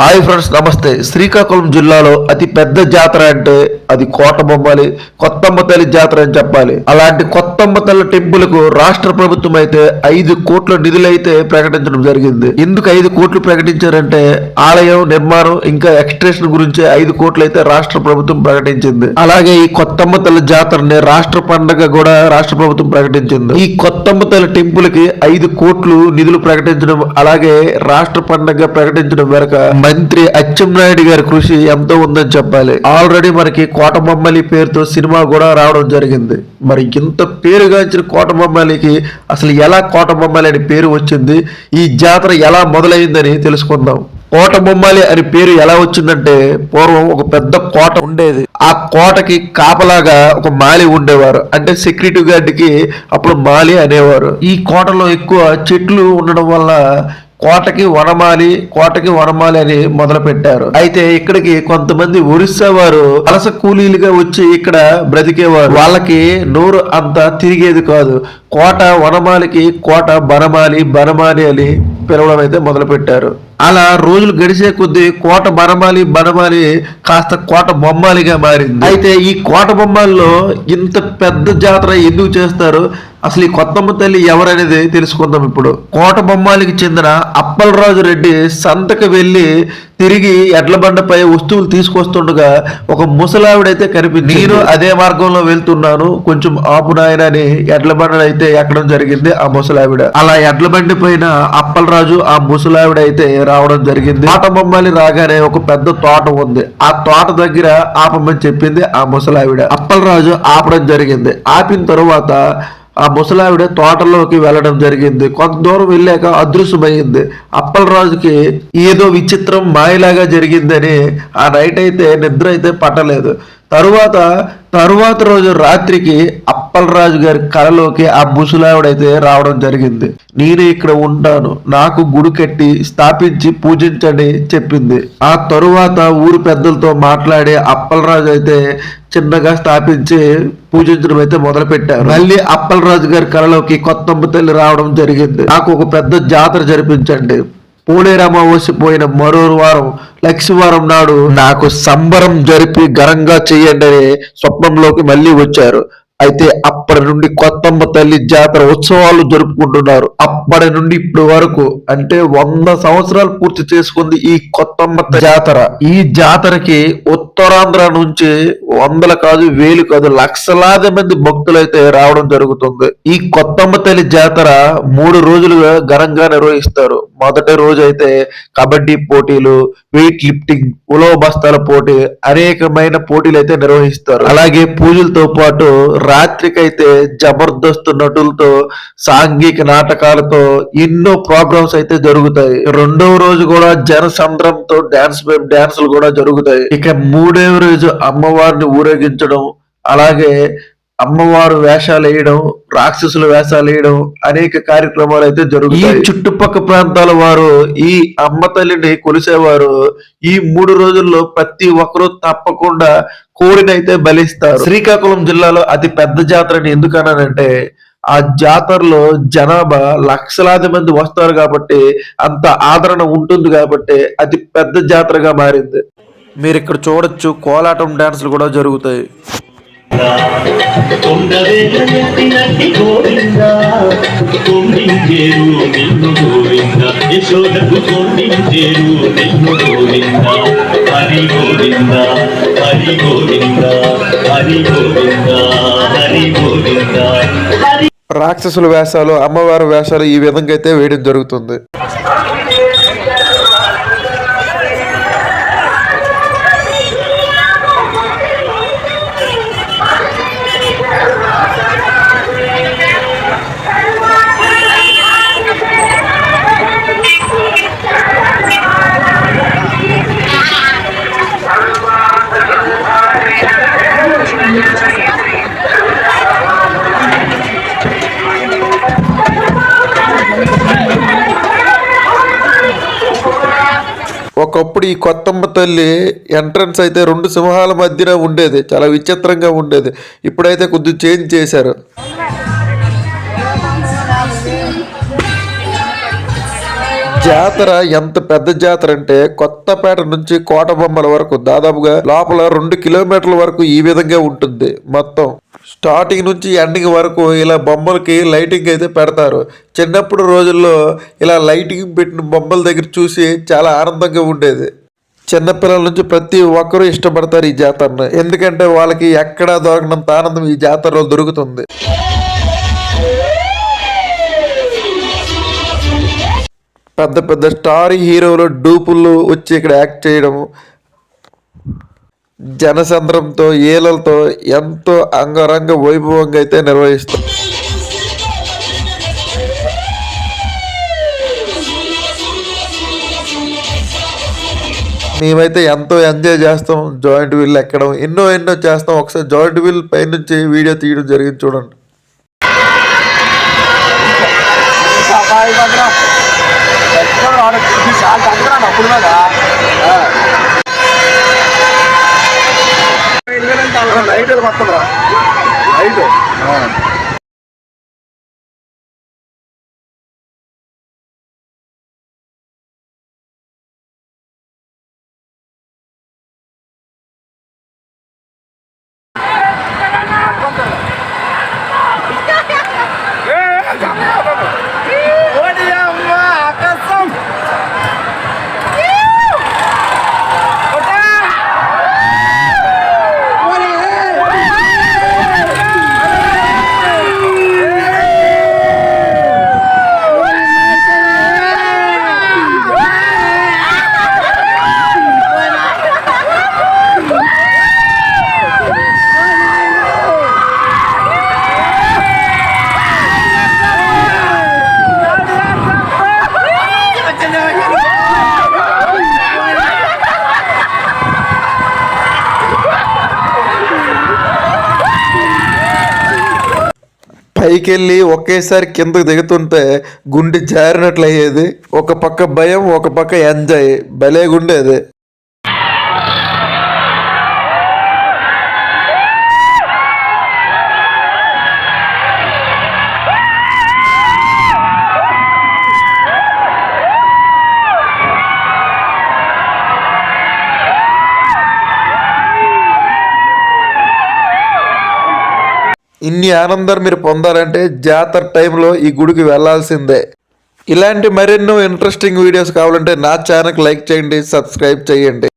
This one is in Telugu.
హాయ్ ఫ్రెండ్స్, నమస్తే. శ్రీకాకుళం జిల్లాలో అతి పెద్ద జాతర అంటే అది కోట బొమ్మాలి కొత్తమ్మ తల్లి జాతర అని చెప్పాలి. అలాంటి కొత్తమ్మ తల్లి టెంపుల్ కు రాష్ట్ర ప్రభుత్వం అయితే 5 కోట్ల నిధులైతే ప్రకటించడం జరిగింది. ఎందుకు 5 కోట్లు ప్రకటించారంటే ఆలయం నిర్మాణం ఇంకా ఎక్స్టెన్షన్ గురించి 5 కోట్లు అయితే రాష్ట్ర ప్రభుత్వం ప్రకటించింది. అలాగే ఈ కొత్తమ్మ తల్లి జాతరని రాష్ట్ర పండుగ కూడా రాష్ట్ర ప్రభుత్వం ప్రకటించింది. ఈ కొత్తమ్మ తల్లి టెంపుల్ కి 5 కోట్లు నిధులు ప్రకటించడం, అలాగే రాష్ట్ర పండుగ ప్రకటించడం వెనక మంత్రి అచ్చెన్నాయుడు గారి కృషి ఎంతో ఉందని చెప్పాలి. ఆల్రెడీ మనకి కోట బొమ్మాలి పేరుతో సినిమా కూడా రావడం జరిగింది. మరి ఇంత పేరుగాంచిన కోట బొమ్మాలికి అసలు ఎలా కోట బొమ్మాలి అని పేరు వచ్చింది, ఈ జాతర ఎలా మొదలైందని తెలుసుకుందాం. కోట బొమ్మాలి అని పేరు ఎలా వచ్చిందంటే, పూర్వం ఒక పెద్ద కోట ఉండేది. ఆ కోటకి కాపలాగా ఒక మాలి ఉండేవారు, అంటే సెక్యూరిటీ గార్డ్కి అప్పుడు మాలి అనేవారు. ఈ కోటలో ఎక్కువ చెట్లు ఉండడం వల్ల కోటకి వనమాలి అని మొదలు పెట్టారు. అయితే ఇక్కడికి కొంతమంది ఒరిస్సా వారు వలస కూలీలుగా వచ్చి ఇక్కడ బ్రతికేవారు. వాళ్ళకి నోరు అంత తిరిగేది కాదు. కోట వనమాలికి కోట బనమాలి అని పిలవడం అయితే మొదలు పెట్టారు. అలా రోజులు గడిచే కొద్దీ కోట బనమాలి కాస్త కోట బొమ్మాలిగా మారింది. అయితే ఈ కోట బొమ్మాలిలో ఇంత పెద్ద జాతర ఎందుకు చేస్తారు, అసలు ఈ కొత్తమ్మ తల్లి ఎవరనేది తెలుసుకుందాం ఇప్పుడు. కోట బొమ్మాలికి చెందిన అప్పలరాజు రెడ్డి సంతకు వెళ్ళి తిరిగి ఎడ్ల బండపై వస్తువులు తీసుకొస్తుండగా ఒక ముసలావిడైతే కనిపించింది. నేను అదే మార్గంలో వెళ్తున్నాను, కొంచెం ఆపు నాయన అని ఎడ్ల బండ అయితే ఎక్కడం జరిగింది ఆ ముసలావిడ. అలా ఎడ్ల బండి పైన అప్పలరాజు ఆ ముసలావిడ అయితే రావడం జరిగింది. కోట బొమ్మాలి రాగానే ఒక పెద్ద తోట ఉంది. ఆ తోట దగ్గర ఆపమని చెప్పింది ఆ ముసలావిడ. అప్పలరాజు ఆపడం జరిగింది. ఆపిన తరువాత ఆ ముసలావిడ తోటలోకి వెళ్ళడం జరిగింది. కొంత దూరం వెళ్ళాక అదృశ్యమైంది. అప్పలరాజుకి ఏదో విచిత్రం మాయలాగా జరిగిందని ఆ నైట్ అయితే నిద్ర అయితే పట్టలేదు. తరువాత రోజు రాత్రికి అప్పలరాజు గారి కళలోకి ఆ ముసలావిడైతే రావడం జరిగింది. నేను ఇక్కడ ఉంటాను, నాకు గుడి కట్టి స్థాపించి పూజించండి చెప్పింది. ఆ తరువాత ఊరు పెద్దలతో మాట్లాడి అప్పలరాజు అయితే చిన్నగా స్థాపించి పూజించడం అయితే మొదలు పెట్టారు. మళ్ళీ అప్పలరాజు గారి కళలోకి కొత్తమ్మ తల్లి రావడం జరిగింది. నాకు ఒక పెద్ద జాతర జరిపించండి, పోలేరమావాస్య పోయిన మరో వారం లక్షవారం నాడు నాకు సంబరం జరిపి ఘనంగా చేయండి అని స్వప్నంలోకి మళ్ళీ వచ్చారు. అయితే అప్పటి నుండి కొత్తమ్మ తల్లి జాతర ఉత్సవాలు జరుపుకుంటున్నారు. అప్పటి నుండి ఇప్పటి వరకు అంటే 100 సంవత్సరాలు పూర్తి చేసుకుంది ఈ కొత్తమ్మ జాతర. ఈ జాతరకి ఉత్తరాంధ్ర నుంచి వందలు కాదు, వేలు కాదు, లక్షలాది మంది భక్తులు అయితే రావడం జరుగుతుంది. ఈ కొత్తమ్మ తల్లి జాతర 3 రోజులుగా ఘనంగా నిర్వహిస్తారు. మొదటి రోజు అయితే కబడ్డీ పోటీలు, వెయిట్ లిఫ్టింగ్, ఉలవ బస్తాల పోటీ, అనేకమైన పోటీలు అయితే నిర్వహిస్తారు. అలాగే పూజలతో పాటు రాత్రికైతే జబర్దస్త్ నటులతో, సాంఘిక నాటకాలతో ఎన్నో ప్రోగ్రామ్స్ అయితే జరుగుతాయి. 2వ రోజు కూడా జనసంద్రంతో డాన్సులు కూడా జరుగుతాయి. ఇక 3వ రోజు అమ్మవారిని ఊరేగించడం, అలాగే అమ్మవారు వేషాలు వేయడం, రాక్షసుల వేషాలు వేయడం, అనేక కార్యక్రమాలు అయితే జరుగుతాయి. ఈ చుట్టుపక్కల ప్రాంతాల వారు ఈ అమ్మ తల్లిని కొలిసేవారు ఈ 3 రోజుల్లో ప్రతి ఒక్కరూ తప్పకుండా కోడినైతే బలిస్తారు. శ్రీకాకుళం జిల్లాలో అతి పెద్ద జాతరని ఎందుకన్నానంటే, ఆ జాతరలో జనాభా లక్షలాది మంది వస్తారు కాబట్టి, అంత ఆదరణ ఉంటుంది కాబట్టి అతి పెద్ద జాతరగా మారింది. మీరు ఇక్కడ చూడొచ్చు, కోలాటం డాన్సులు కూడా జరుగుతాయి. రాక్షసుల వేషాలు, అమ్మవారి వేషాలు ఈ విధంగా అయితే వేయడం జరుగుతుంది. ఒకప్పుడు ఈ కొత్తమ్మ తల్లి ఎంట్రన్స్ అయితే 2 సింహాల మధ్యన ఉండేది, చాలా విచిత్రంగా ఉండేది. ఇప్పుడైతే కొద్దిగా చేంజ్ చేశారు. జాతర ఎంత పెద్ద జాతర అంటే కొత్తపేట నుంచి కోటబొమ్మల వరకు దాదాపుగా లోపల 2 కిలోమీటర్ల వరకు ఈ విధంగా ఉంటుంది. మొత్తం స్టార్టింగ్ నుంచి ఎండింగ్ వరకు ఇలా బొమ్మలకి లైటింగ్ అయితే పెడతారు. చిన్నప్పుడు రోజుల్లో ఇలా లైటింగ్ పెట్టిన బొమ్మల దగ్గర చూసి చాలా ఆనందంగా ఉండేది. చిన్నపిల్లల నుంచి ప్రతి ఒక్కరూ ఇష్టపడతారు ఈ జాతరను, ఎందుకంటే వాళ్ళకి ఎక్కడా దొరకనంత ఆనందం ఈ జాతరలో దొరుకుతుంది. పెద్ద పెద్ద స్టార్ హీరోలు డూపులు వచ్చి ఇక్కడ యాక్ట్ చేయడం, జనసంద్రంతో ఏలలతో ఎంతో అంగరంగ వైభవంగా అయితే నిర్వహిస్తారు. మేమైతే ఎంతో ఎంజాయ్ చేస్తాం. జాయింట్ వీల్ ఎక్కడం ఎన్నో చేస్తాం. ఒకసారి జాయింట్ వీల్ పైనుంచి వీడియో తీయడం జరిగింది, చూడండి. పైకెళ్ళి ఒకేసారి కిందకు దిగుతుంటే గుండె జారినట్లు అయ్యేది. ఒక పక్క భయం, ఒక పక్క ఎంజాయ్, భలేగుండేది. ఇన్ని ఆనందాలు మీరు పొందాలంటే జాతర టైంలో ఈ గుడికి వెళ్ళాల్సిందే. ఇలాంటి మరెన్నో ఇంట్రెస్టింగ్ వీడియోస్ కావాలంటే నా ఛానల్కి లైక్ చేయండి, సబ్స్క్రైబ్ చేయండి.